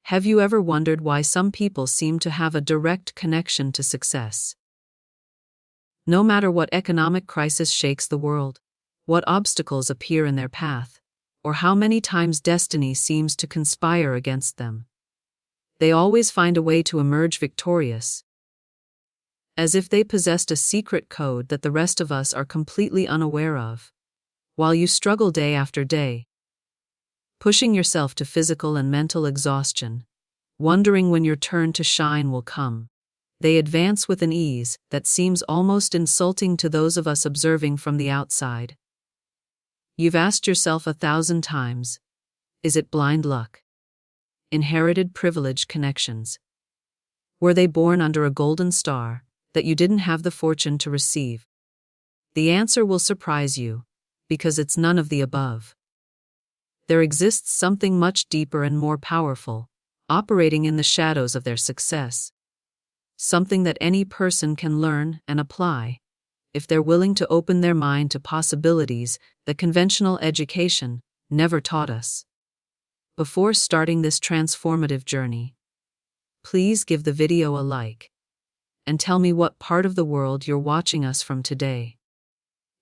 Have you ever wondered why some people seem to have a direct connection to success? No matter what economic crisis shakes the world, what obstacles appear in their path, or how many times destiny seems to conspire against them, they always find a way to emerge victorious, as if they possessed a secret code that the rest of us are completely unaware of. While you struggle day after day, pushing yourself to physical and mental exhaustion, wondering when your turn to shine will come, they advance with an ease that seems almost insulting to those of us observing from the outside. You've asked yourself 1,000 times, is it blind luck? Inherited privilege connections? Were they born under a golden star that you didn't have the fortune to receive? The answer will surprise you, because it's none of the above. There exists something much deeper and more powerful, operating in the shadows of their success. Something that any person can learn and apply, if they're willing to open their mind to possibilities that conventional education never taught us. Before starting this transformative journey, please give the video a like, and tell me what part of the world you're watching us from today.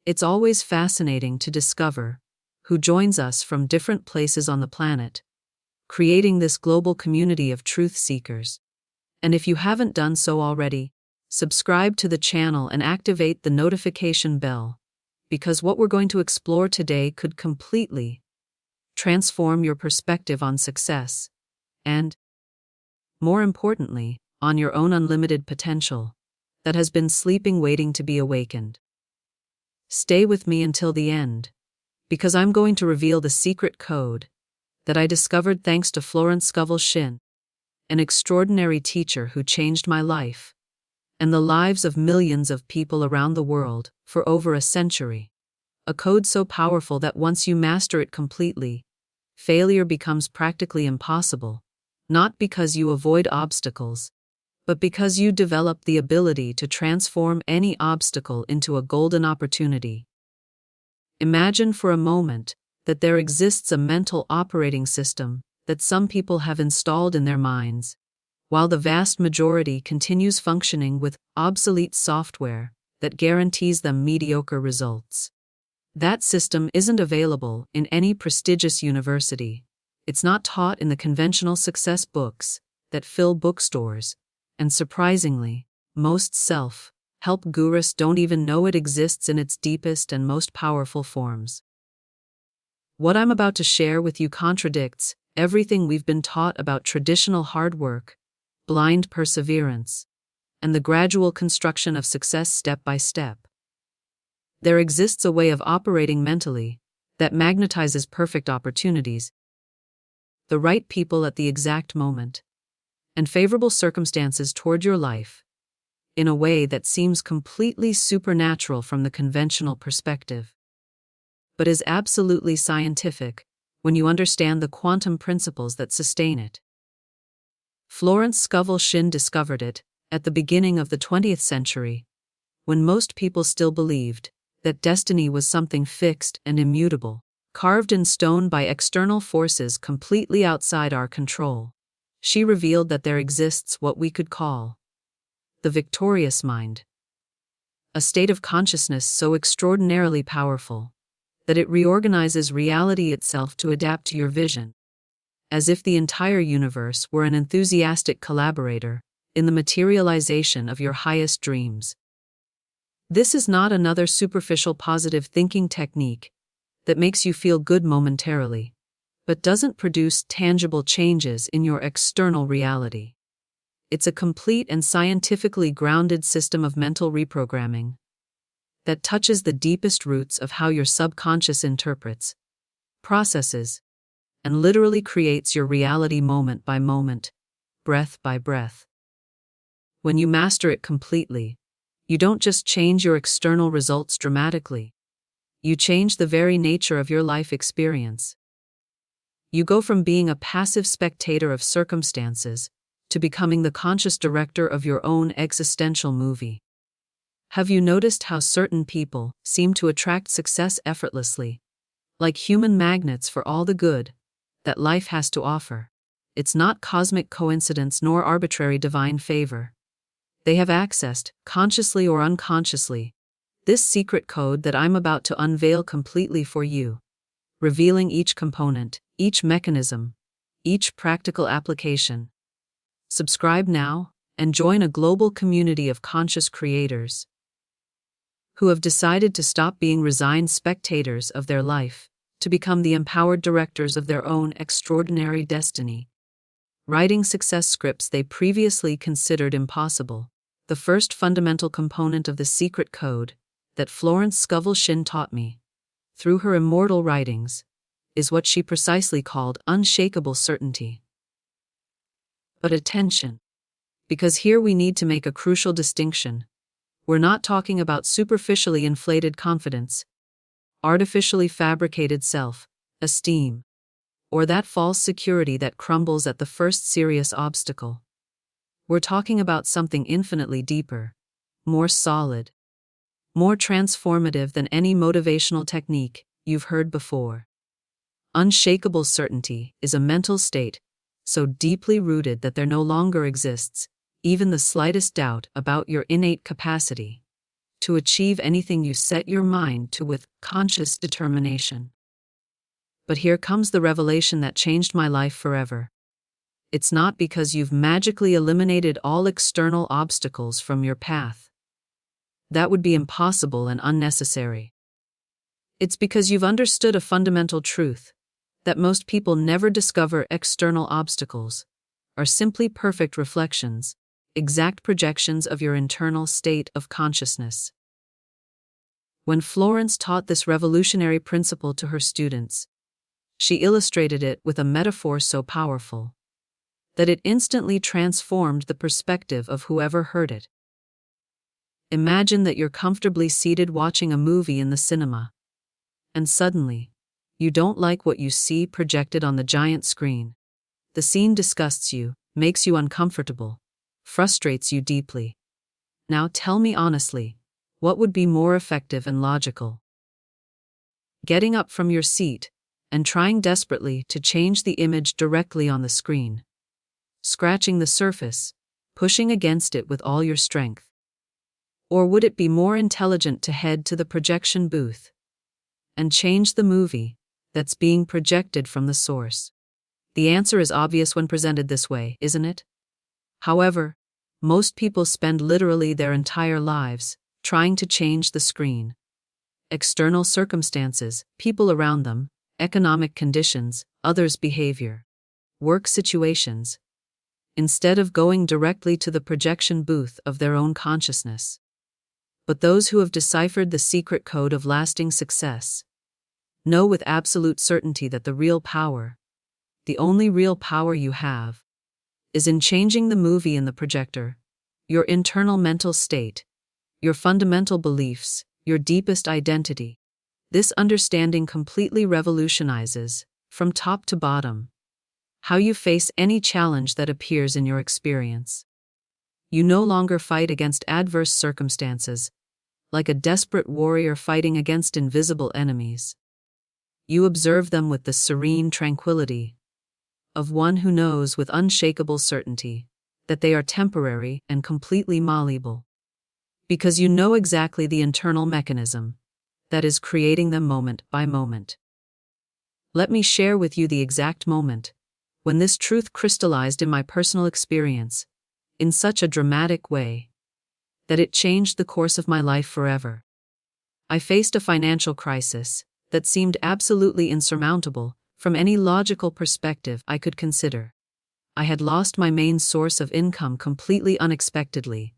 It's always fascinating to discover who joins us from different places on the planet, creating this global community of truth seekers. And if you haven't done so already, subscribe to the channel and activate the notification bell, because what we're going to explore today could completely transform your perspective on success and, more importantly, on your own unlimited potential that has been sleeping waiting to be awakened. Stay with me until the end, because I'm going to reveal the secret code that I discovered thanks to Florence Scovel Shinn, an extraordinary teacher who changed my life and the lives of millions of people around the world for over a century. A code so powerful that once you master it completely, failure becomes practically impossible, not because you avoid obstacles, but because you develop the ability to transform any obstacle into a golden opportunity. Imagine for a moment that there exists a mental operating system that some people have installed in their minds, while the vast majority continues functioning with obsolete software that guarantees them mediocre results. That system isn't available in any prestigious university. It's not taught in the conventional success books that fill bookstores, and surprisingly, most self-help gurus don't even know it exists in its deepest and most powerful forms. What I'm about to share with you contradicts everything we've been taught about traditional hard work, blind perseverance, and the gradual construction of success step by step. There exists a way of operating mentally that magnetizes perfect opportunities, the right people at the exact moment, and favorable circumstances toward your life, in a way that seems completely supernatural from the conventional perspective, but is absolutely scientific when you understand the quantum principles that sustain it. Florence Scovel Shinn discovered it at the beginning of the 20th century, when most people still believed that destiny was something fixed and immutable, carved in stone by external forces completely outside our control. She revealed that there exists what we could call the victorious mind, a state of consciousness so extraordinarily powerful that it reorganizes reality itself to adapt to your vision, as if the entire universe were an enthusiastic collaborator in the materialization of your highest dreams. This is not another superficial positive thinking technique that makes you feel good momentarily, but doesn't produce tangible changes in your external reality. It's a complete and scientifically grounded system of mental reprogramming that touches the deepest roots of how your subconscious interprets, processes, and literally creates your reality moment by moment, breath by breath. When you master it completely, you don't just change your external results dramatically. You change the very nature of your life experience. You go from being a passive spectator of circumstances to becoming the conscious director of your own existential movie. Have you noticed how certain people seem to attract success effortlessly, like human magnets for all the good that life has to offer? It's not cosmic coincidence nor arbitrary divine favor. They have accessed, consciously or unconsciously, this secret code that I'm about to unveil completely for you, revealing each component, each mechanism, each practical application. Subscribe now and join a global community of conscious creators who have decided to stop being resigned spectators of their life, to become the empowered directors of their own extraordinary destiny. Writing success scripts they previously considered impossible. The first fundamental component of the secret code that Florence Scovel Shinn taught me, through her immortal writings, is what she precisely called unshakable certainty. But attention, because here we need to make a crucial distinction. We're not talking about superficially inflated confidence, artificially fabricated self-esteem, or that false security that crumbles at the first serious obstacle. We're talking about something infinitely deeper, more solid, more transformative than any motivational technique you've heard before. Unshakable certainty is a mental state so deeply rooted that there no longer exists even the slightest doubt about your innate capacity to achieve anything you set your mind to with conscious determination. But here comes the revelation that changed my life forever. It's not because you've magically eliminated all external obstacles from your path. That would be impossible and unnecessary. It's because you've understood a fundamental truth, that most people never discover external obstacles, are simply perfect reflections, exact projections of your internal state of consciousness. When Florence taught this revolutionary principle to her students, she illustrated it with a metaphor so powerful that it instantly transformed the perspective of whoever heard it. Imagine that you're comfortably seated watching a movie in the cinema, and suddenly, you don't like what you see projected on the giant screen. The scene disgusts you, makes you uncomfortable, frustrates you deeply. Now tell me honestly, what would be more effective and logical? Getting up from your seat and trying desperately to change the image directly on the screen. Scratching the surface, pushing against it with all your strength. Or would it be more intelligent to head to the projection booth and change the movie that's being projected from the source? The answer is obvious when presented this way, isn't it? However, most people spend literally their entire lives trying to change the screen. External circumstances, people around them, economic conditions, others' behavior, work situations, instead of going directly to the projection booth of their own consciousness. But those who have deciphered the secret code of lasting success know with absolute certainty that the real power, the only real power you have, is in changing the movie in the projector, your internal mental state, your fundamental beliefs, your deepest identity. This understanding completely revolutionizes, from top to bottom, how you face any challenge that appears in your experience. You no longer fight against adverse circumstances, like a desperate warrior fighting against invisible enemies. You observe them with the serene tranquility of one who knows with unshakable certainty that they are temporary and completely malleable, because you know exactly the internal mechanism that is creating them moment by moment. Let me share with you the exact moment when this truth crystallized in my personal experience, in such a dramatic way, that it changed the course of my life forever. I faced a financial crisis that seemed absolutely insurmountable from any logical perspective I could consider. I had lost my main source of income completely unexpectedly.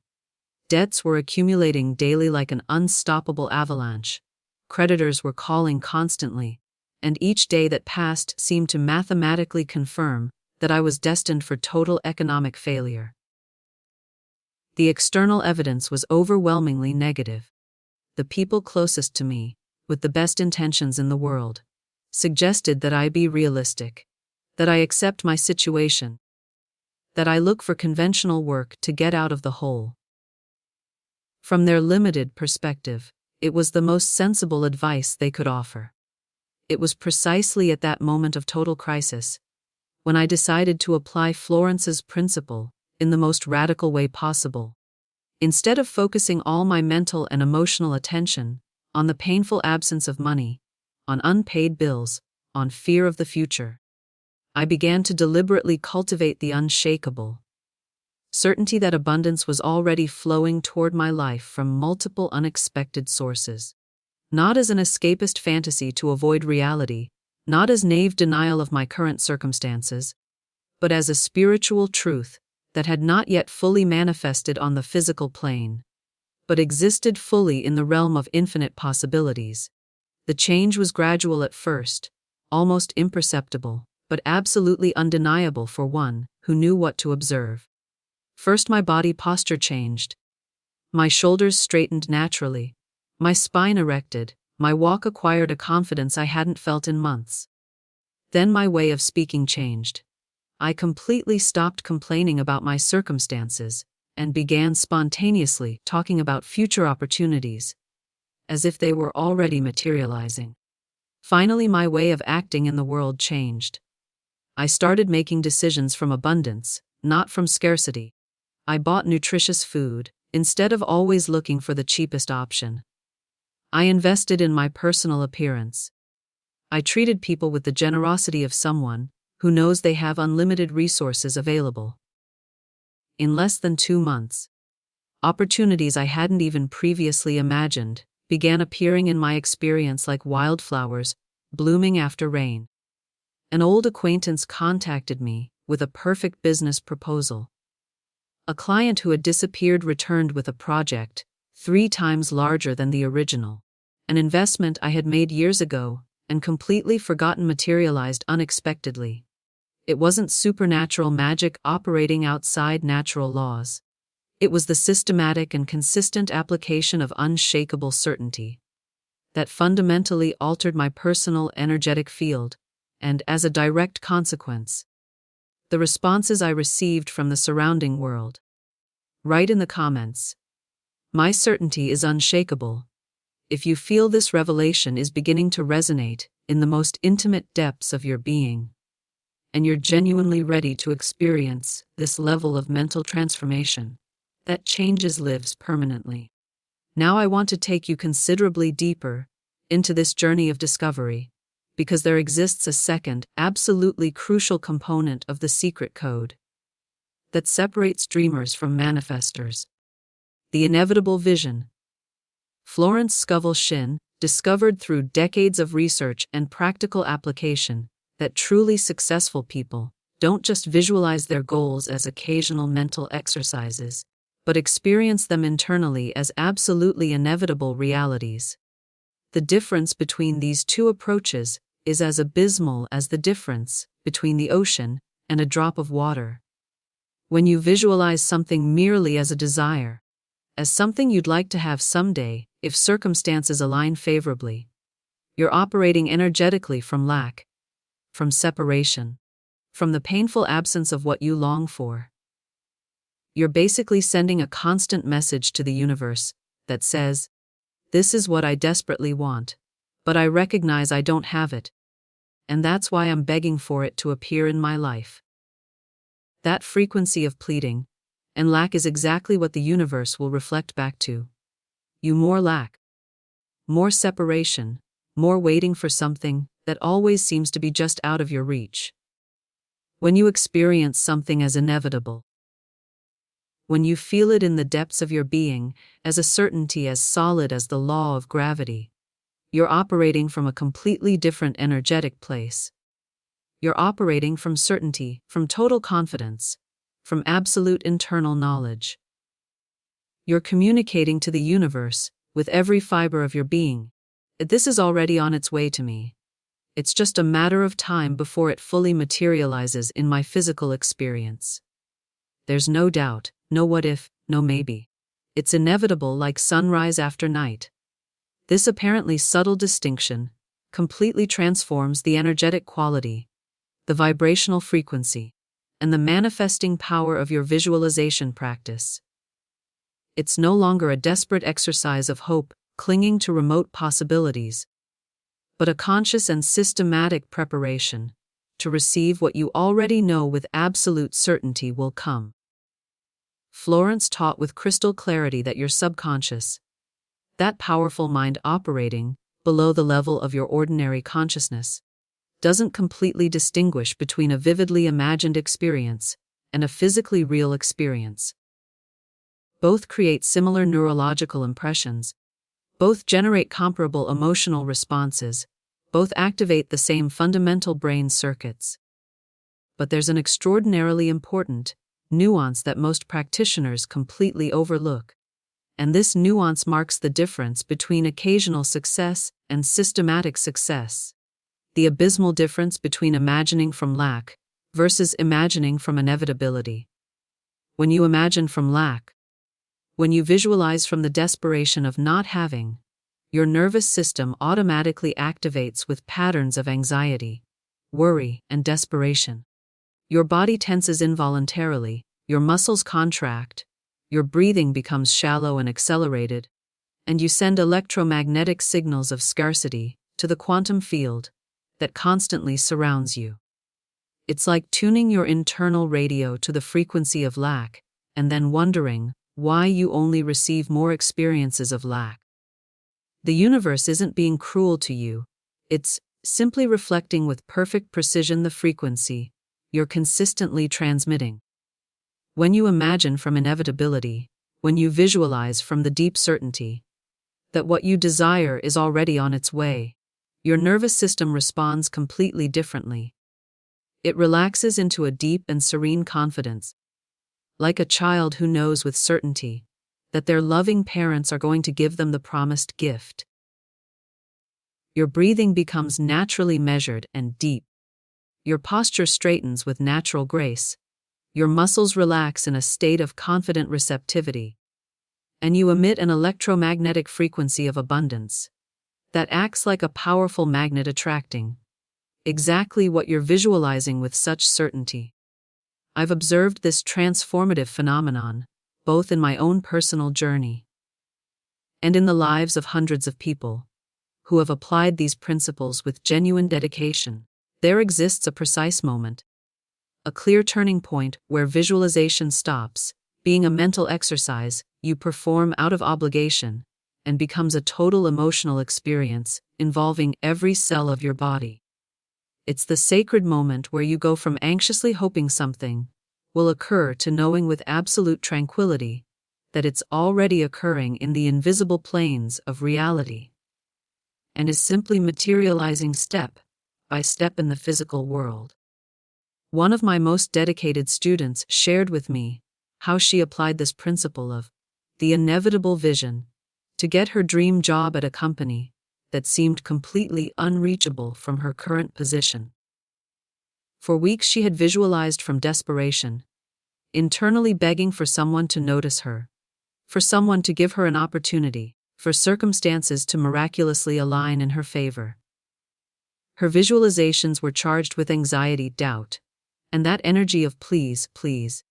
Debts were accumulating daily like an unstoppable avalanche. Creditors were calling constantly, and each day that passed seemed to mathematically confirm that I was destined for total economic failure. The external evidence was overwhelmingly negative. The people closest to me, with the best intentions in the world, suggested that I be realistic, that I accept my situation, that I look for conventional work to get out of the hole. From their limited perspective, it was the most sensible advice they could offer. It was precisely at that moment of total crisis, when I decided to apply Florence's principle in the most radical way possible. Instead of focusing all my mental and emotional attention on the painful absence of money, on unpaid bills, on fear of the future, I began to deliberately cultivate the unshakable certainty that abundance was already flowing toward my life from multiple unexpected sources. Not as an escapist fantasy to avoid reality, not as naive denial of my current circumstances, but as a spiritual truth that had not yet fully manifested on the physical plane, but existed fully in the realm of infinite possibilities. The change was gradual at first, almost imperceptible, but absolutely undeniable for one who knew what to observe. First, my body posture changed. My shoulders straightened naturally, my spine erected, my walk acquired a confidence I hadn't felt in months. Then my way of speaking changed. I completely stopped complaining about my circumstances and began spontaneously talking about future opportunities, as if they were already materializing. Finally, my way of acting in the world changed. I started making decisions from abundance, not from scarcity. I bought nutritious food, instead of always looking for the cheapest option. I invested in my personal appearance. I treated people with the generosity of someone who knows they have unlimited resources available. In less than 2 months, opportunities I hadn't even previously imagined began appearing in my experience like wildflowers blooming after rain. An old acquaintance contacted me with a perfect business proposal. A client who had disappeared returned with a project 3 times larger than the original. An investment I had made years ago and completely forgotten materialized unexpectedly. It wasn't supernatural magic operating outside natural laws. It was the systematic and consistent application of unshakable certainty that fundamentally altered my personal energetic field, and as a direct consequence, the responses I received from the surrounding world. Write in the comments, "My certainty is unshakable," if you feel this revelation is beginning to resonate in the most intimate depths of your being, and you're genuinely ready to experience this level of mental transformation that changes lives permanently. Now I want to take you considerably deeper into this journey of discovery, because there exists a second, absolutely crucial component of the secret code that separates dreamers from manifestors: the inevitable vision. Florence Scovel Shinn discovered through decades of research and practical application that truly successful people don't just visualize their goals as occasional mental exercises, but experience them internally as absolutely inevitable realities. The difference between these two approaches is as abysmal as the difference between the ocean and a drop of water. When you visualize something merely as a desire, as something you'd like to have someday if circumstances align favorably, you're operating energetically from lack, from separation, from the painful absence of what you long for. You're basically sending a constant message to the universe that says, "This is what I desperately want, but I recognize I don't have it, and that's why I'm begging for it to appear in my life." That frequency of pleading and lack is exactly what the universe will reflect back to you: more lack, more separation, more waiting for something that always seems to be just out of your reach. When you experience something as inevitable, when you feel it in the depths of your being as a certainty as solid as the law of gravity, you're operating from a completely different energetic place. You're operating from certainty, from total confidence, from absolute internal knowledge. You're communicating to the universe with every fiber of your being: "This is already on its way to me. It's just a matter of time before it fully materializes in my physical experience." There's no doubt, no what if, no maybe. It's inevitable, like sunrise after night. This apparently subtle distinction completely transforms the energetic quality, the vibrational frequency, and the manifesting power of your visualization practice. It's no longer a desperate exercise of hope, clinging to remote possibilities, but a conscious and systematic preparation to receive what you already know with absolute certainty will come. Florence taught with crystal clarity that your subconscious, that powerful mind operating below the level of your ordinary consciousness, doesn't completely distinguish between a vividly imagined experience and a physically real experience. Both create similar neurological impressions, both generate comparable emotional responses, both activate the same fundamental brain circuits. But there's an extraordinarily important nuance that most practitioners completely overlook, and this nuance marks the difference between occasional success and systematic success. The abysmal difference between imagining from lack versus imagining from inevitability. When you imagine from lack, when you visualize from the desperation of not having, your nervous system automatically activates with patterns of anxiety, worry, and desperation. Your body tenses involuntarily, your muscles contract, your breathing becomes shallow and accelerated, and you send electromagnetic signals of scarcity to the quantum field that constantly surrounds you. It's like tuning your internal radio to the frequency of lack, and then wondering why you only receive more experiences of lack. The universe isn't being cruel to you, it's simply reflecting with perfect precision the frequency you're consistently transmitting. When you imagine from inevitability, when you visualize from the deep certainty that what you desire is already on its way, your nervous system responds completely differently. It relaxes into a deep and serene confidence, like a child who knows with certainty that their loving parents are going to give them the promised gift. Your breathing becomes naturally measured and deep. Your posture straightens with natural grace. Your muscles relax in a state of confident receptivity. And you emit an electromagnetic frequency of abundance that acts like a powerful magnet attracting exactly what you're visualizing with such certainty. I've observed this transformative phenomenon, both in my own personal journey and in the lives of hundreds of people who have applied these principles with genuine dedication. There exists a precise moment, a clear turning point where visualization stops being a mental exercise you perform out of obligation and becomes a total emotional experience involving every cell of your body. It's the sacred moment where you go from anxiously hoping something will occur to knowing with absolute tranquility that it's already occurring in the invisible planes of reality and is simply materializing step by step in the physical world. One of my most dedicated students shared with me how she applied this principle of the inevitable vision to get her dream job at a company that seemed completely unreachable from her current position. For weeks she had visualized from desperation, internally begging for someone to notice her, for someone to give her an opportunity, for circumstances to miraculously align in her favor. Her visualizations were charged with anxiety, doubt, and that energy of please, please,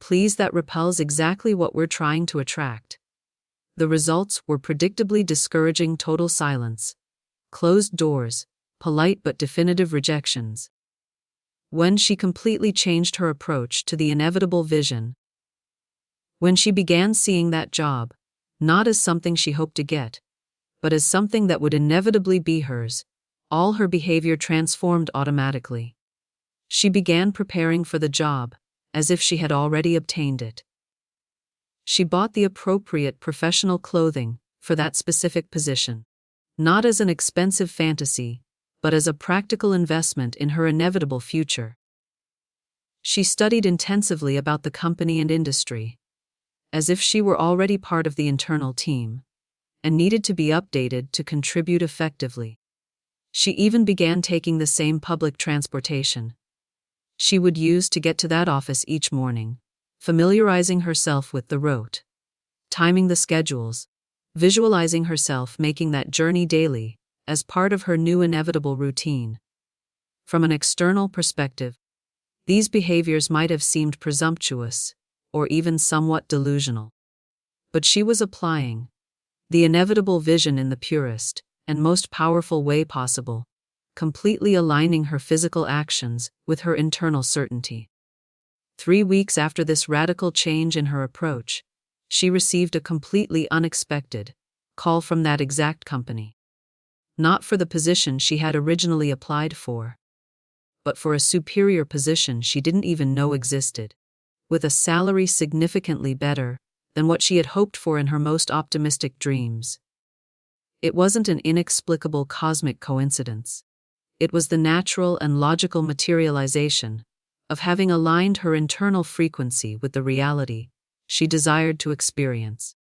please that repels exactly what we're trying to attract. The results were predictably discouraging total silence, closed doors, polite but definitive rejections. When she completely changed her approach to the inevitable vision, when she began seeing that job, not as something she hoped to get, but as something that would inevitably be hers, all her behavior transformed automatically. She began preparing for the job, as if she had already obtained it. She bought the appropriate professional clothing for that specific position, not as an expensive fantasy, but as a practical investment in her inevitable future. She studied intensively about the company and industry, as if she were already part of the internal team, and needed to be updated to contribute effectively. She even began taking the same public transportation she would use to get to that office each morning, familiarizing herself with the route, timing the schedules, visualizing herself making that journey daily as part of her new inevitable routine. From an external perspective, these behaviors might have seemed presumptuous or even somewhat delusional. But she was applying the inevitable vision in the purest and most powerful way possible, completely aligning her physical actions with her internal certainty. 3 weeks after this radical change in her approach, she received a completely unexpected call from that exact company. Not for the position she had originally applied for, but for a superior position she didn't even know existed, with a salary significantly better than what she had hoped for in her most optimistic dreams. It wasn't an inexplicable cosmic coincidence. It was the natural and logical materialization of having aligned her internal frequency with the reality she desired to experience.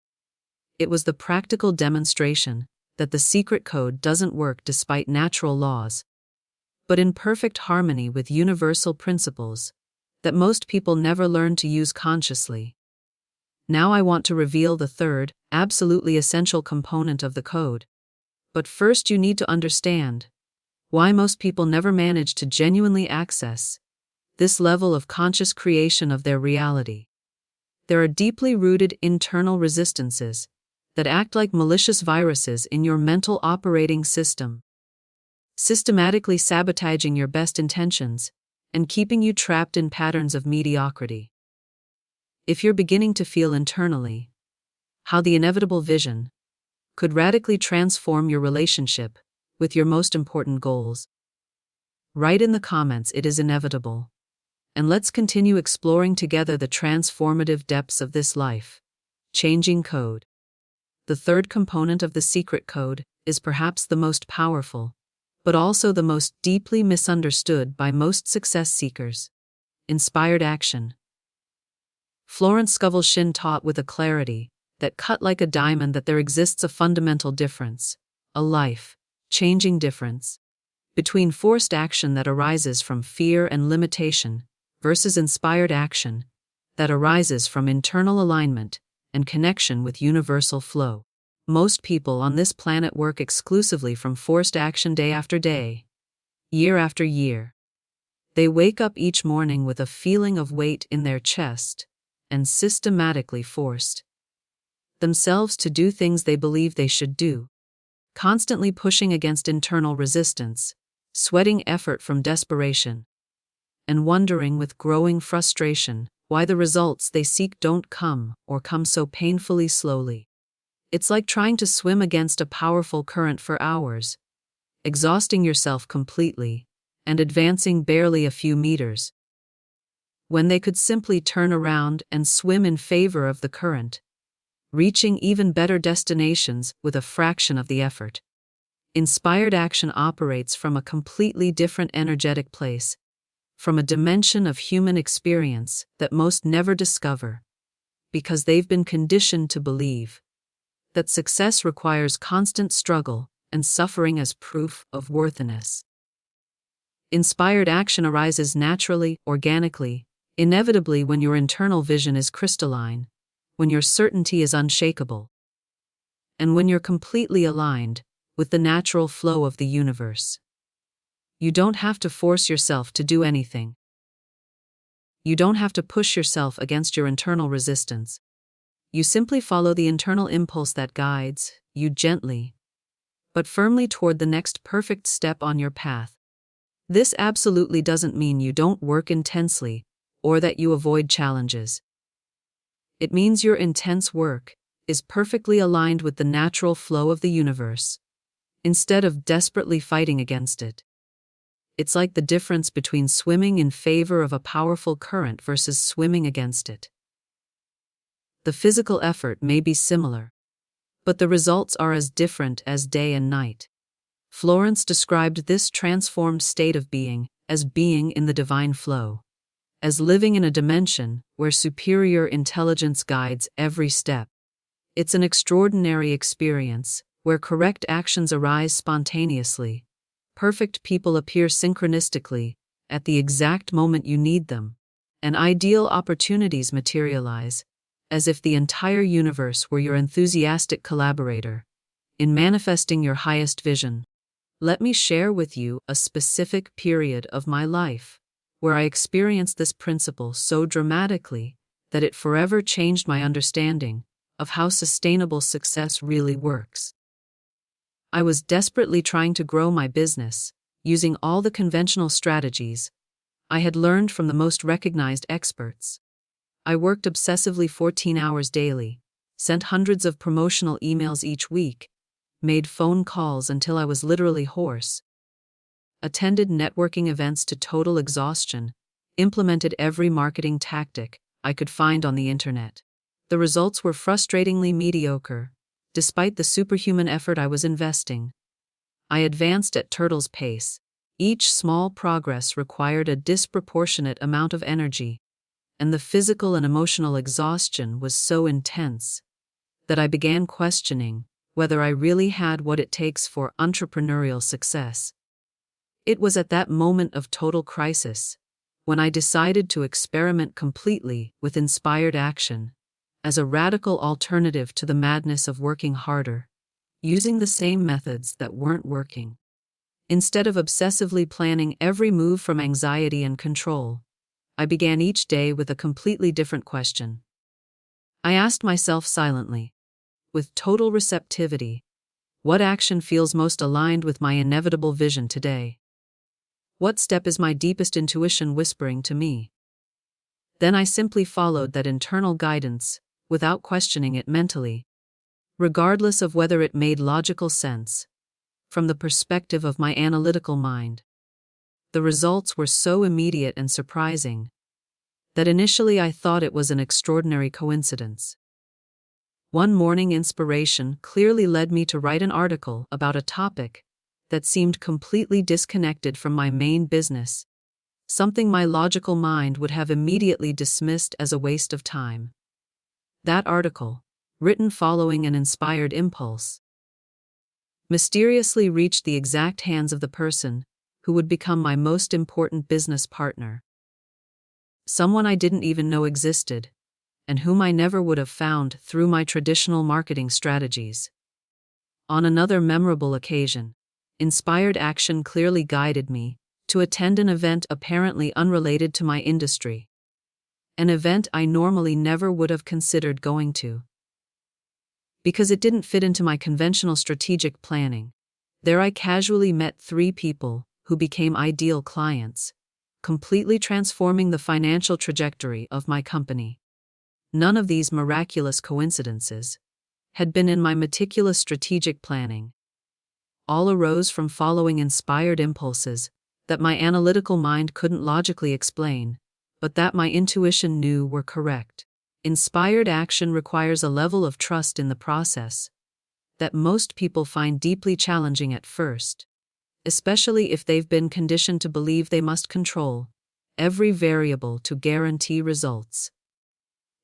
It was the practical demonstration that the secret code doesn't work despite natural laws, but in perfect harmony with universal principles that most people never learn to use consciously. Now I want to reveal the third, absolutely essential component of the code. But first you need to understand why most people never manage to genuinely access this level of conscious creation of their reality. There are deeply rooted internal resistances that act like malicious viruses in your mental operating system, systematically sabotaging your best intentions and keeping you trapped in patterns of mediocrity. If you're beginning to feel internally how the inevitable vision could radically transform your relationship with your most important goals, write in the comments it is inevitable, and let's continue exploring together the transformative depths of this life-changing code. The third component of the secret code is perhaps the most powerful, but also the most deeply misunderstood by most success seekers: inspired action. Florence Scovel Shinn taught with a clarity that cut like a diamond that there exists a fundamental difference, a life-changing difference, between forced action that arises from fear and limitation versus inspired action that arises from internal alignment and connection with universal flow. Most people on this planet work exclusively from forced action day after day, year after year. They wake up each morning with a feeling of weight in their chest and systematically forced themselves to do things they believe they should do, constantly pushing against internal resistance, sweating effort from desperation, and wondering with growing frustration why the results they seek don't come or come so painfully slowly. It's like trying to swim against a powerful current for hours, exhausting yourself completely and advancing barely a few meters, when they could simply turn around and swim in favor of the current, reaching even better destinations with a fraction of the effort. Inspired action operates from a completely different energetic place, from a dimension of human experience that most never discover, because they've been conditioned to believe that success requires constant struggle and suffering as proof of worthiness. Inspired action arises naturally, organically, inevitably when your internal vision is crystalline, when your certainty is unshakable, and when you're completely aligned with the natural flow of the universe. You don't have to force yourself to do anything. You don't have to push yourself against your internal resistance. You simply follow the internal impulse that guides you gently, but firmly toward the next perfect step on your path. This absolutely doesn't mean you don't work intensely or that you avoid challenges. It means your intense work is perfectly aligned with the natural flow of the universe, instead of desperately fighting against it. It's like the difference between swimming in favor of a powerful current versus swimming against it. The physical effort may be similar, but the results are as different as day and night. Florence described this transformed state of being as being in the divine flow, as living in a dimension where superior intelligence guides every step. It's an extraordinary experience where correct actions arise spontaneously, perfect people appear synchronistically at the exact moment you need them, and ideal opportunities materialize, as if the entire universe were your enthusiastic collaborator in manifesting your highest vision. Let me share with you a specific period of my life where I experienced this principle so dramatically that it forever changed my understanding of how sustainable success really works. I was desperately trying to grow my business, using all the conventional strategies I had learned from the most recognized experts. I worked obsessively 14 hours daily, sent hundreds of promotional emails each week, made phone calls until I was literally hoarse, attended networking events to total exhaustion, implemented every marketing tactic I could find on the internet. The results were frustratingly mediocre, despite the superhuman effort I was investing. I advanced at turtle's pace. Each small progress required a disproportionate amount of energy, and the physical and emotional exhaustion was so intense that I began questioning whether I really had what it takes for entrepreneurial success. It was at that moment of total crisis when I decided to experiment completely with inspired action as a radical alternative to the madness of working harder, using the same methods that weren't working. Instead of obsessively planning every move from anxiety and control, I began each day with a completely different question. I asked myself silently, with total receptivity, what action feels most aligned with my inevitable vision today? What step is my deepest intuition whispering to me? Then I simply followed that internal guidance, without questioning it mentally, regardless of whether it made logical sense, from the perspective of my analytical mind. The results were so immediate and surprising that initially I thought it was an extraordinary coincidence. One morning, inspiration clearly led me to write an article about a topic that seemed completely disconnected from my main business, something my logical mind would have immediately dismissed as a waste of time. That article, written following an inspired impulse, mysteriously reached the exact hands of the person who would become my most important business partner. Someone I didn't even know existed, and whom I never would have found through my traditional marketing strategies. On another memorable occasion, inspired action clearly guided me to attend an event apparently unrelated to my industry. An event I normally never would have considered going to, because it didn't fit into my conventional strategic planning. There I casually met 3 people who became ideal clients, completely transforming the financial trajectory of my company. None of these miraculous coincidences had been in my meticulous strategic planning. All arose from following inspired impulses that my analytical mind couldn't logically explain, but that my intuition knew were correct. Inspired action requires a level of trust in the process that most people find deeply challenging at first, especially if they've been conditioned to believe they must control every variable to guarantee results.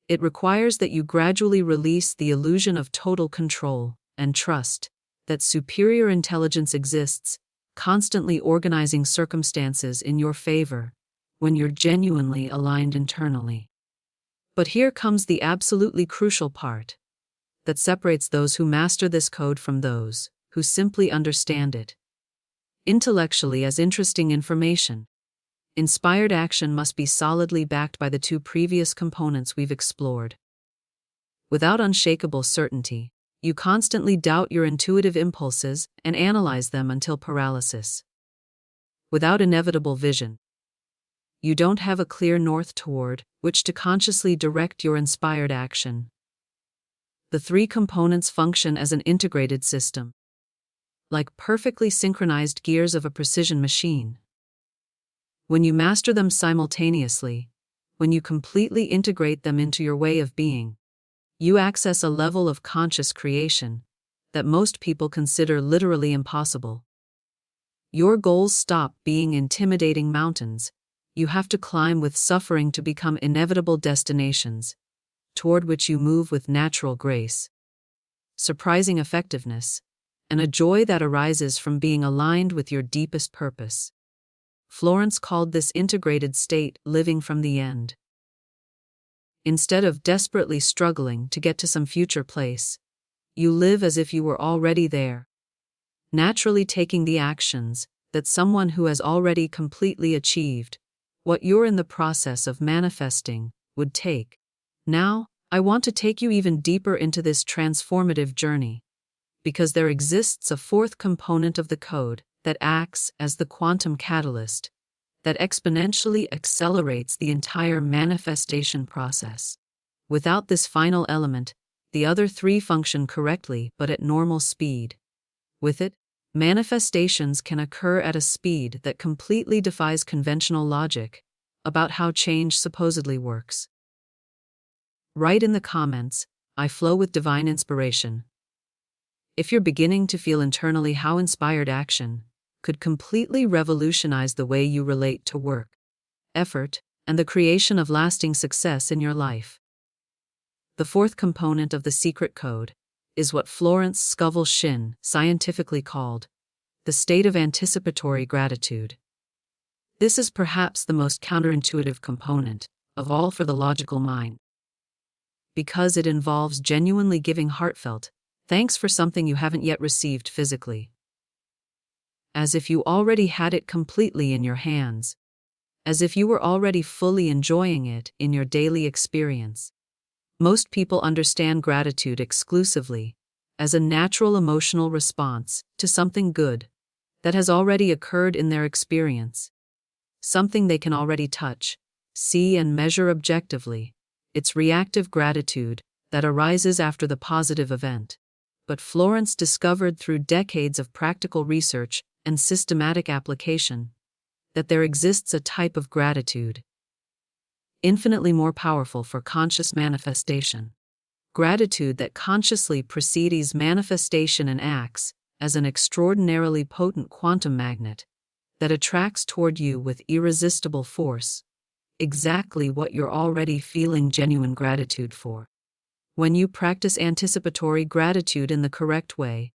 It requires that you gradually release the illusion of total control and trust that superior intelligence exists, constantly organizing circumstances in your favor when you're genuinely aligned internally. But here comes the absolutely crucial part that separates those who master this code from those who simply understand it intellectually as interesting information. Inspired action must be solidly backed by the 2 previous components we've explored. Without unshakable certainty, you constantly doubt your intuitive impulses and analyze them until paralysis. Without inevitable vision, you don't have a clear north toward which to consciously direct your inspired action. The 3 components function as an integrated system, like perfectly synchronized gears of a precision machine. When you master them simultaneously, when you completely integrate them into your way of being, you access a level of conscious creation that most people consider literally impossible. Your goals stop being intimidating mountains you have to climb with suffering to become inevitable destinations, toward which you move with natural grace, surprising effectiveness, and a joy that arises from being aligned with your deepest purpose. Florence called this integrated state living from the end. Instead of desperately struggling to get to some future place, you live as if you were already there, naturally taking the actions that someone who has already completely achieved what you're in the process of manifesting would take. Now, I want to take you even deeper into this transformative journey, because there exists a 4th component of the code that acts as the quantum catalyst that exponentially accelerates the entire manifestation process. Without this final element, the other three function correctly but at normal speed. With it, manifestations can occur at a speed that completely defies conventional logic about how change supposedly works. Write in the comments, "I flow with divine inspiration." If you're beginning to feel internally how inspired action could completely revolutionize the way you relate to work, effort, and the creation of lasting success in your life. The fourth component of the secret code is what Florence Scovel Shinn scientifically called the state of anticipatory gratitude. This is perhaps the most counterintuitive component of all for the logical mind, because it involves genuinely giving heartfelt thanks for something you haven't yet received physically. As if you already had it completely in your hands, as if you were already fully enjoying it in your daily experience. Most people understand gratitude exclusively as a natural emotional response to something good that has already occurred in their experience, something they can already touch, see, and measure objectively. It's reactive gratitude that arises after the positive event. But Florence discovered through decades of practical research and systematic application that there exists a type of gratitude infinitely more powerful for conscious manifestation. Gratitude that consciously precedes manifestation and acts as an extraordinarily potent quantum magnet that attracts toward you with irresistible force exactly what you're already feeling genuine gratitude for. When you practice anticipatory gratitude in the correct way,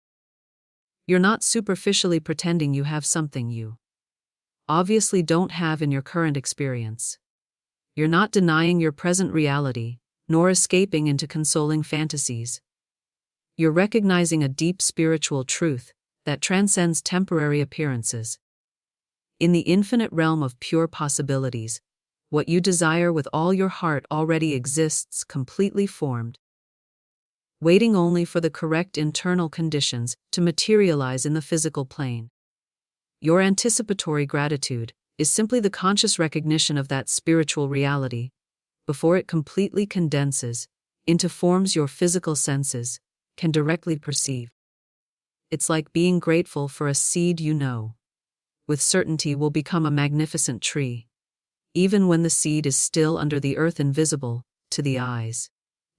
you're not superficially pretending you have something you obviously don't have in your current experience. You're not denying your present reality, nor escaping into consoling fantasies. You're recognizing a deep spiritual truth that transcends temporary appearances. In the infinite realm of pure possibilities, what you desire with all your heart already exists completely formed, waiting only for the correct internal conditions to materialize in the physical plane. Your anticipatory gratitude is simply the conscious recognition of that spiritual reality before it completely condenses into forms your physical senses can directly perceive. It's like being grateful for a seed you know with certainty will become a magnificent tree, even when the seed is still under the earth invisible to the eyes.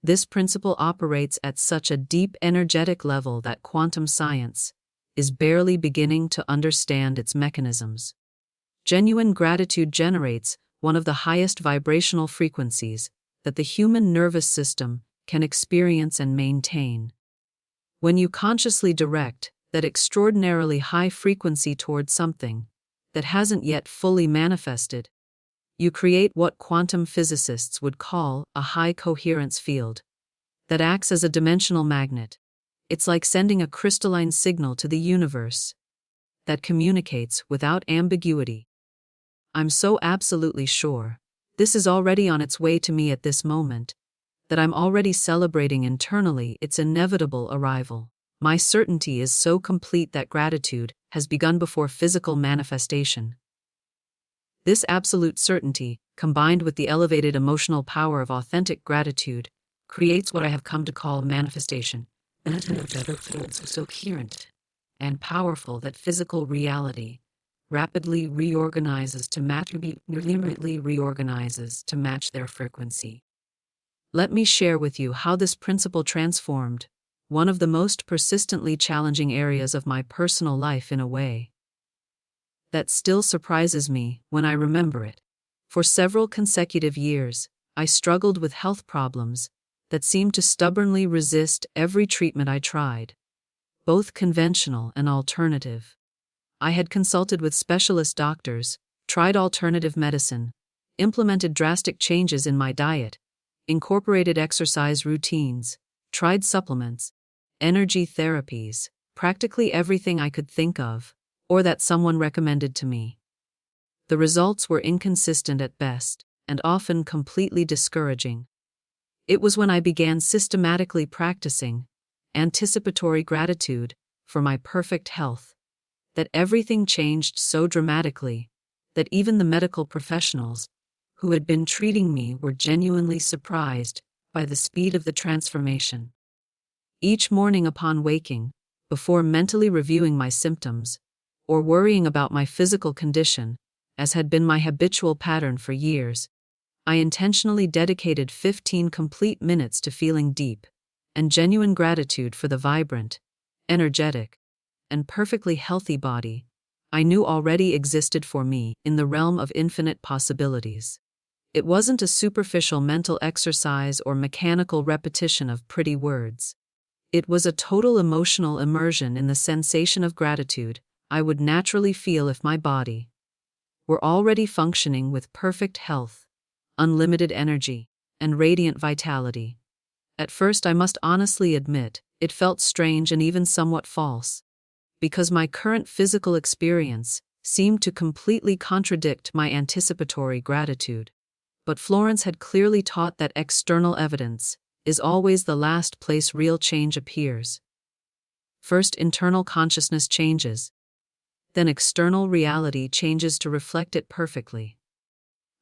This principle operates at such a deep energetic level that quantum science is barely beginning to understand its mechanisms. Genuine gratitude generates one of the highest vibrational frequencies that the human nervous system can experience and maintain. When you consciously direct that extraordinarily high frequency towards something that hasn't yet fully manifested, you create what quantum physicists would call a high coherence field that acts as a dimensional magnet. It's like sending a crystalline signal to the universe that communicates without ambiguity. I'm so absolutely sure this is already on its way to me at this moment that I'm already celebrating internally its inevitable arrival. My certainty is so complete that gratitude has begun before physical manifestation. This absolute certainty, combined with the elevated emotional power of authentic gratitude, creates what I have come to call manifestation. So coherent and powerful that physical reality rapidly reorganizes to match their frequency. Let me share with you how this principle transformed one of the most persistently challenging areas of my personal life in a way that still surprises me when I remember it. For several consecutive years, I struggled with health problems that seemed to stubbornly resist every treatment I tried, both conventional and alternative. I had consulted with specialist doctors, tried alternative medicine, implemented drastic changes in my diet, incorporated exercise routines, tried supplements, energy therapies, practically everything I could think of, or that someone recommended to me. The results were inconsistent at best, and often completely discouraging. It was when I began systematically practicing anticipatory gratitude for my perfect health that everything changed so dramatically that even the medical professionals who had been treating me were genuinely surprised by the speed of the transformation. Each morning upon waking, before mentally reviewing my symptoms, or worrying about my physical condition, as had been my habitual pattern for years, I intentionally dedicated 15 complete minutes to feeling deep and genuine gratitude for the vibrant, energetic, and perfectly healthy body I knew already existed for me in the realm of infinite possibilities. It wasn't a superficial mental exercise or mechanical repetition of pretty words. It was a total emotional immersion in the sensation of gratitude I would naturally feel if my body were already functioning with perfect health, unlimited energy, and radiant vitality. At first, I must honestly admit, it felt strange and even somewhat false, because my current physical experience seemed to completely contradict my anticipatory gratitude. But Florence had clearly taught that external evidence is always the last place real change appears. First, internal consciousness changes. Then external reality changes to reflect it perfectly.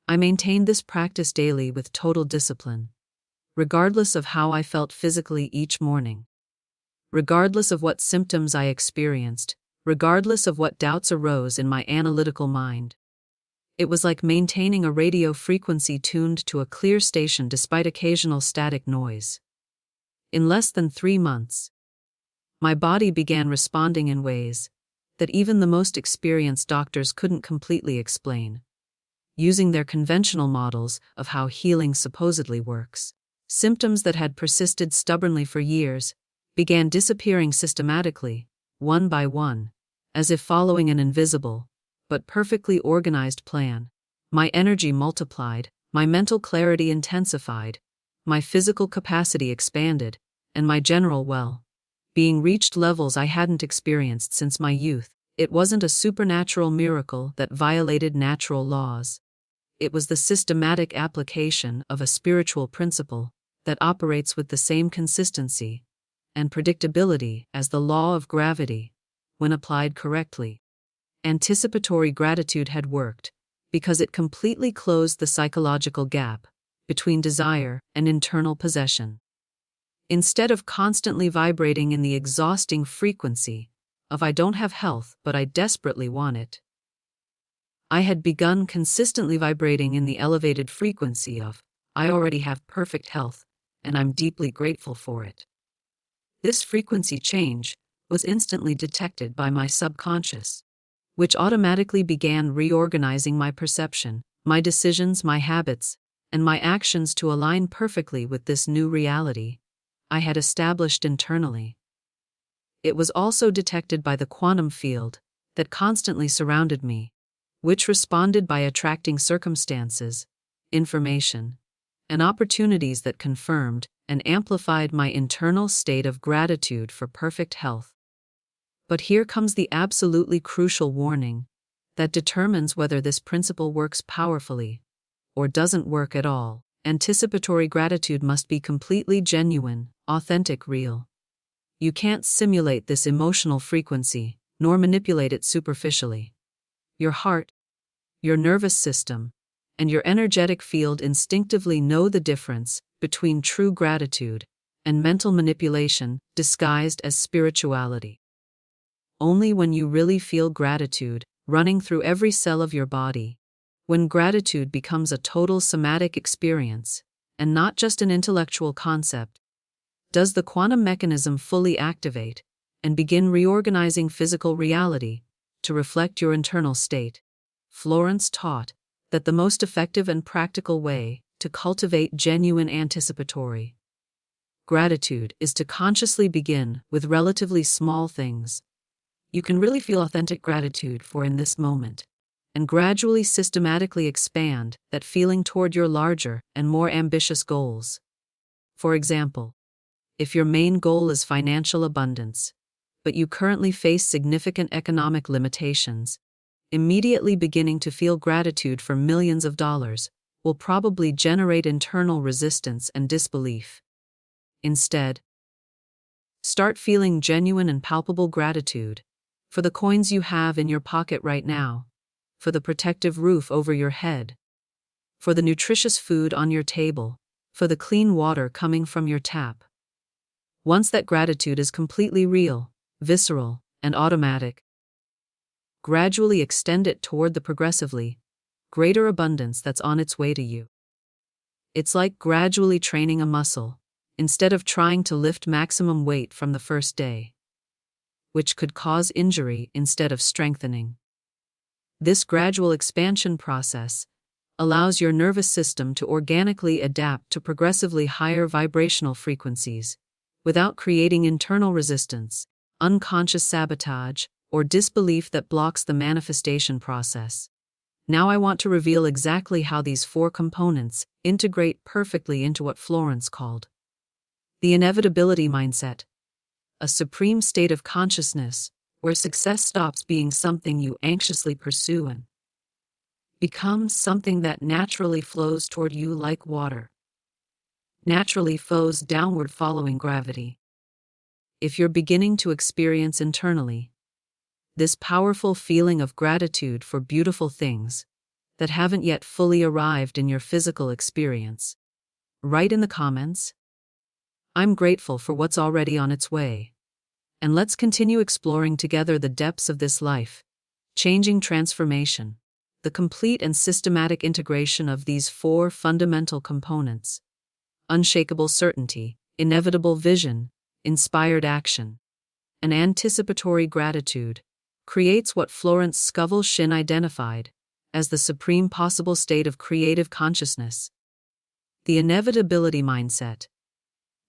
I maintained this practice daily with total discipline, regardless of how I felt physically each morning. Regardless of what symptoms I experienced, regardless of what doubts arose in my analytical mind. It was like maintaining a radio frequency tuned to a clear station despite occasional static noise. In less than 3 months, my body began responding in ways that even the most experienced doctors couldn't completely explain. Using their conventional models of how healing supposedly works, symptoms that had persisted stubbornly for years began disappearing systematically, one by one, as if following an invisible, but perfectly organized plan. My energy multiplied, my mental clarity intensified, my physical capacity expanded, and my general well-being reached levels I hadn't experienced since my youth. It wasn't a supernatural miracle that violated natural laws. It was the systematic application of a spiritual principle that operates with the same consistency and predictability as the law of gravity, when applied correctly. Anticipatory gratitude had worked because it completely closed the psychological gap between desire and internal possession. Instead of constantly vibrating in the exhausting frequency of "I don't have health, but I desperately want it," I had begun consistently vibrating in the elevated frequency of "I already have perfect health, and I'm deeply grateful for it." This frequency change was instantly detected by my subconscious, which automatically began reorganizing my perception, my decisions, my habits, and my actions to align perfectly with this new reality I had established internally. It was also detected by the quantum field that constantly surrounded me, which responded by attracting circumstances, information, and opportunities that confirmed and amplified my internal state of gratitude for perfect health. But here comes the absolutely crucial warning that determines whether this principle works powerfully or doesn't work at all. Anticipatory gratitude must be completely genuine, authentic, real. You can't simulate this emotional frequency, nor manipulate it superficially. Your heart, your nervous system, and your energetic field instinctively know the difference between true gratitude and mental manipulation disguised as spirituality. Only when you really feel gratitude running through every cell of your body, when gratitude becomes a total somatic experience and not just an intellectual concept, does the quantum mechanism fully activate and begin reorganizing physical reality to reflect your internal state. Florence taught that the most effective and practical way to cultivate genuine anticipatory gratitude is to consciously begin with relatively small things you can really feel authentic gratitude for in this moment, and gradually systematically expand that feeling toward your larger and more ambitious goals. For example, if your main goal is financial abundance, but you currently face significant economic limitations, immediately beginning to feel gratitude for millions of dollars will probably generate internal resistance and disbelief. Instead, start feeling genuine and palpable gratitude for the coins you have in your pocket right now, for the protective roof over your head, for the nutritious food on your table, for the clean water coming from your tap. Once that gratitude is completely real, visceral, and automatic, gradually extend it toward the progressively greater abundance that's on its way to you. It's like gradually training a muscle, instead of trying to lift maximum weight from the first day, which could cause injury instead of strengthening. This gradual expansion process allows your nervous system to organically adapt to progressively higher vibrational frequencies, without creating internal resistance, unconscious sabotage, or disbelief that blocks the manifestation process. Now I want to reveal exactly how these 4 components integrate perfectly into what Florence called the inevitability mindset, a supreme state of consciousness where success stops being something you anxiously pursue and becomes something that naturally flows toward you like water. Naturally flows downward following gravity. If you're beginning to experience internally this powerful feeling of gratitude for beautiful things that haven't yet fully arrived in your physical experience, write in the comments, "I'm grateful for what's already on its way." And let's continue exploring together the depths of this life-changing transformation, the complete and systematic integration of these 4 fundamental components: unshakable certainty, inevitable vision, inspired action, and anticipatory gratitude, creates what Florence Scovel Shinn identified as the supreme possible state of creative consciousness. The inevitability mindset.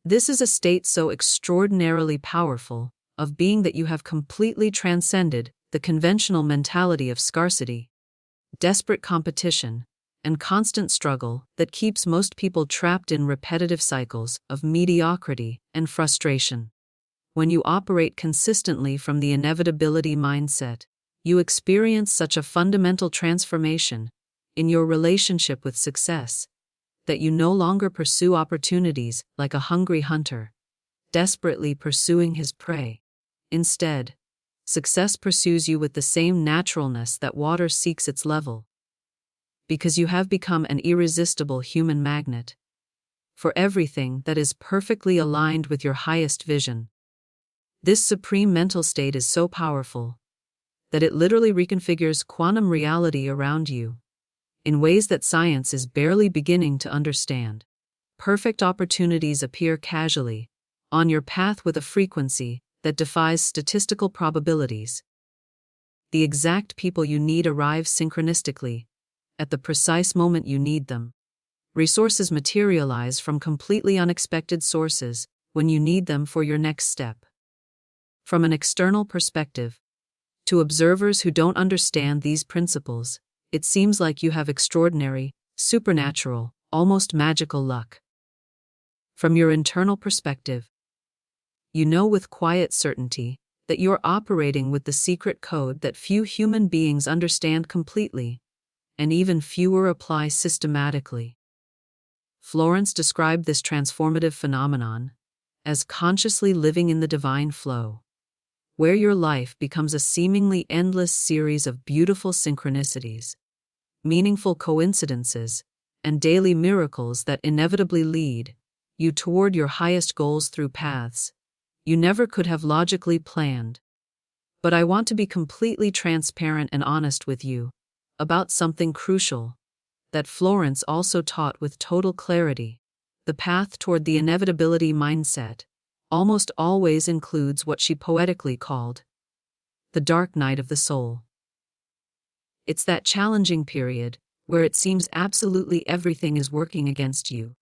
This is a state so extraordinarily powerful of being that you have completely transcended the conventional mentality of scarcity, desperate competition, and constant struggle that keeps most people trapped in repetitive cycles of mediocrity and frustration. When you operate consistently from the inevitability mindset, you experience such a fundamental transformation in your relationship with success that you no longer pursue opportunities like a hungry hunter, desperately pursuing his prey. Instead, success pursues you with the same naturalness that water seeks its level, because you have become an irresistible human magnet for everything that is perfectly aligned with your highest vision. This supreme mental state is so powerful that it literally reconfigures quantum reality around you in ways that science is barely beginning to understand. Perfect opportunities appear casually on your path with a frequency that defies statistical probabilities. The exact people you need arrive synchronistically at the precise moment you need them. Resources materialize from completely unexpected sources when you need them for your next step. From an external perspective, to observers who don't understand these principles, it seems like you have extraordinary, supernatural, almost magical luck. From your internal perspective, you know with quiet certainty that you're operating with the secret code that few human beings understand completely, and even fewer apply systematically. Florence described this transformative phenomenon as consciously living in the divine flow, where your life becomes a seemingly endless series of beautiful synchronicities, meaningful coincidences, and daily miracles that inevitably lead you toward your highest goals through paths you never could have logically planned. But I want to be completely transparent and honest with you about something crucial that Florence also taught with total clarity. The path toward the inevitability mindset almost always includes what she poetically called the dark night of the soul. It's that challenging period where it seems absolutely everything is working against you,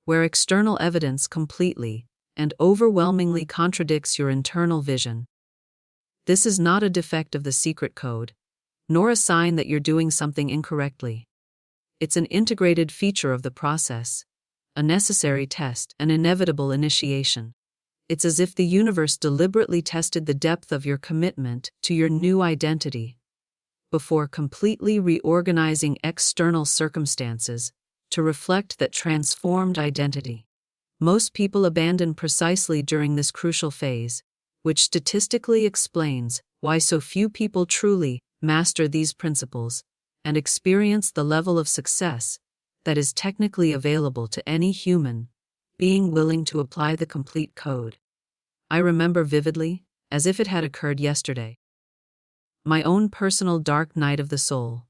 where external evidence completely and overwhelmingly contradicts your internal vision. This is not a defect of the secret code, nor a sign that you're doing something incorrectly. It's an integrated feature of the process, a necessary test, an inevitable initiation. It's as if the universe deliberately tested the depth of your commitment to your new identity before completely reorganizing external circumstances to reflect that transformed identity. Most people abandon precisely during this crucial phase, which statistically explains why so few people truly master these principles and experience the level of success that is technically available to any human being willing to apply the complete code. I remember vividly, as if it had occurred yesterday, my own personal dark night of the soul.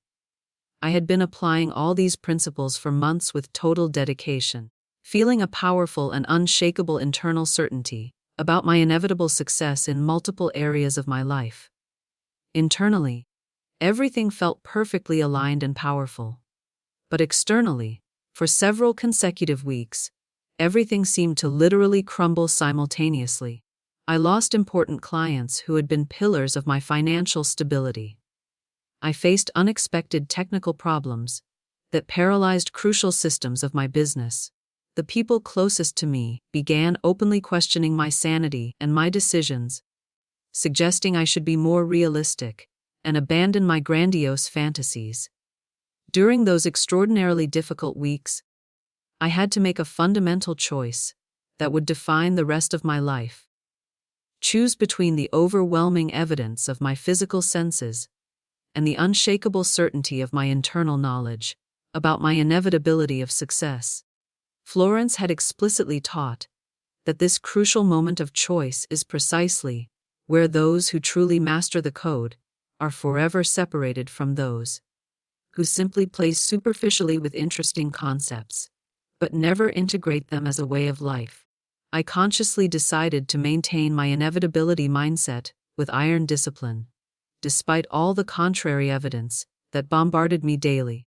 I had been applying all these principles for months with total dedication, feeling a powerful and unshakable internal certainty about my inevitable success in multiple areas of my life. Internally, everything felt perfectly aligned and powerful. But externally, for several consecutive weeks, everything seemed to literally crumble simultaneously. I lost important clients who had been pillars of my financial stability. I faced unexpected technical problems that paralyzed crucial systems of my business. The people closest to me began openly questioning my sanity and my decisions, suggesting I should be more realistic and abandon my grandiose fantasies. During those extraordinarily difficult weeks, I had to make a fundamental choice that would define the rest of my life. Choose between the overwhelming evidence of my physical senses and the unshakable certainty of my internal knowledge about my inevitability of success. Florence had explicitly taught that this crucial moment of choice is precisely where those who truly master the code are forever separated from those who simply play superficially with interesting concepts, but never integrate them as a way of life. I consciously decided to maintain my inevitability mindset with iron discipline, despite all the contrary evidence that bombarded me daily.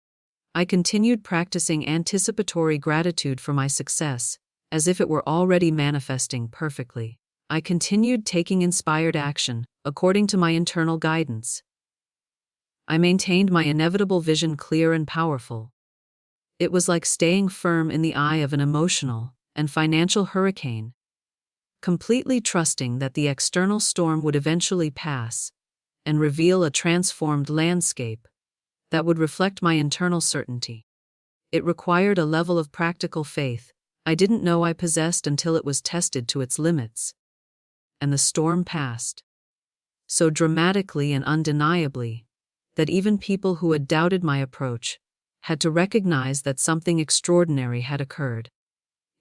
I continued practicing anticipatory gratitude for my success, as if it were already manifesting perfectly. I continued taking inspired action, according to my internal guidance. I maintained my inevitable vision clear and powerful. It was like staying firm in the eye of an emotional and financial hurricane, completely trusting that the external storm would eventually pass and reveal a transformed landscape that would reflect my internal certainty. It required a level of practical faith I didn't know I possessed until it was tested to its limits. And the storm passed, so dramatically and undeniably, that even people who had doubted my approach had to recognize that something extraordinary had occurred.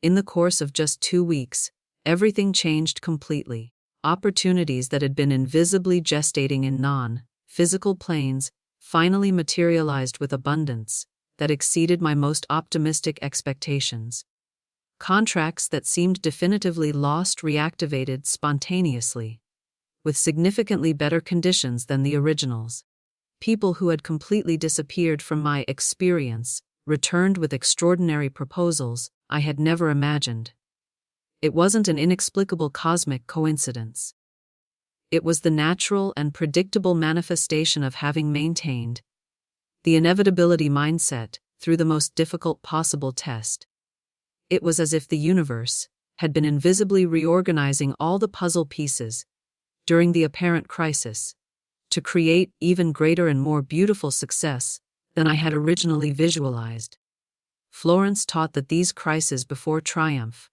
In the course of just 2 weeks, everything changed completely. Opportunities that had been invisibly gestating in non-physical planes finally materialized with abundance that exceeded my most optimistic expectations. Contracts that seemed definitively lost reactivated spontaneously, with significantly better conditions than the originals. People who had completely disappeared from my experience returned with extraordinary proposals I had never imagined. It wasn't an inexplicable cosmic coincidence. It was the natural and predictable manifestation of having maintained the inevitability mindset through the most difficult possible test. It was as if the universe had been invisibly reorganizing all the puzzle pieces during the apparent crisis to create even greater and more beautiful success than I had originally visualized. Florence taught that these crises before triumph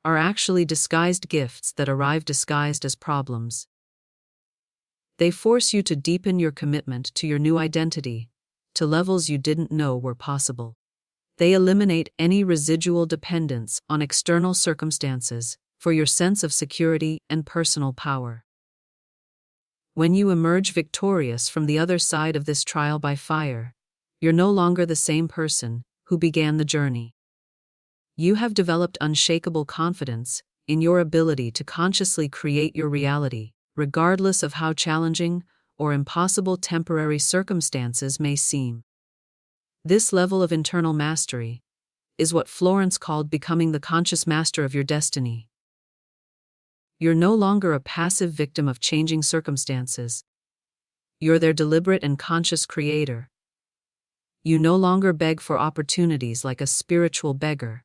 are actually disguised gifts that arrive disguised as problems. They force you to deepen your commitment to your new identity, to levels you didn't know were possible. They eliminate any residual dependence on external circumstances for your sense of security and personal power. When you emerge victorious from the other side of this trial by fire, you're no longer the same person who began the journey. You have developed unshakable confidence in your ability to consciously create your reality, regardless of how challenging or impossible temporary circumstances may seem. This level of internal mastery is what Florence called becoming the conscious master of your destiny. You're no longer a passive victim of changing circumstances. You're their deliberate and conscious creator. You no longer beg for opportunities like a spiritual beggar.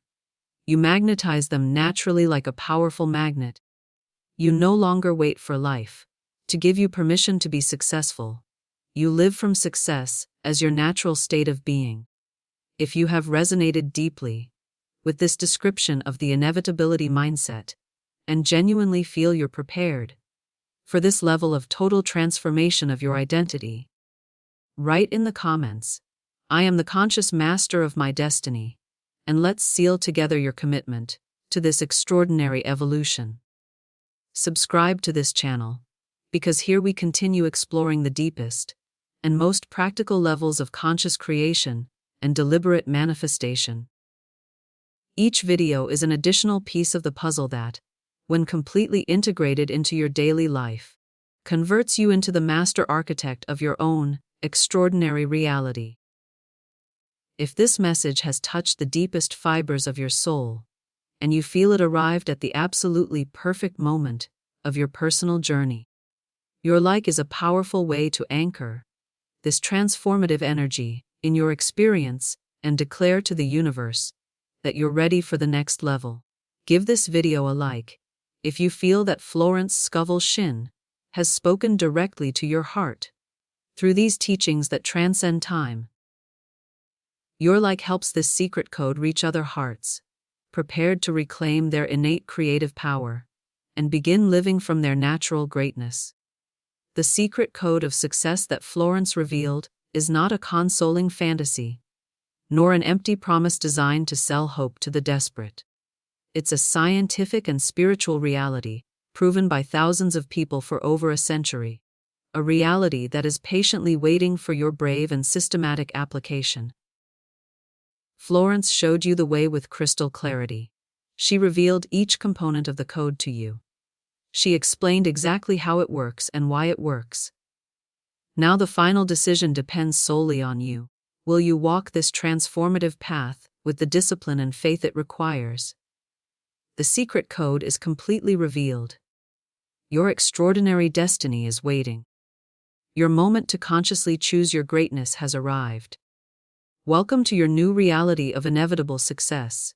You magnetize them naturally like a powerful magnet. You no longer wait for life to give you permission to be successful. You live from success as your natural state of being. If you have resonated deeply with this description of the inevitability mindset and genuinely feel you're prepared for this level of total transformation of your identity? Write in the comments, "I am the conscious master of my destiny," and let's seal together your commitment to this extraordinary evolution. Subscribe to this channel, because here we continue exploring the deepest and most practical levels of conscious creation and deliberate manifestation. Each video is an additional piece of the puzzle that, when completely integrated into your daily life, converts you into the master architect of your own extraordinary reality. If this message has touched the deepest fibers of your soul, and you feel it arrived at the absolutely perfect moment of your personal journey, your like is a powerful way to anchor this transformative energy in your experience and declare to the universe that you're ready for the next level. Give this video a like if you feel that Florence Scovel Shinn has spoken directly to your heart through these teachings that transcend time. Your like helps this secret code reach other hearts, prepared to reclaim their innate creative power and begin living from their natural greatness. The secret code of success that Florence revealed is not a consoling fantasy, nor an empty promise designed to sell hope to the desperate. It's a scientific and spiritual reality, proven by thousands of people for over a century. A reality that is patiently waiting for your brave and systematic application. Florence showed you the way with crystal clarity. She revealed each component of the code to you. She explained exactly how it works and why it works. Now the final decision depends solely on you. Will you walk this transformative path with the discipline and faith it requires? The secret code is completely revealed. Your extraordinary destiny is waiting. Your moment to consciously choose your greatness has arrived. Welcome to your new reality of inevitable success.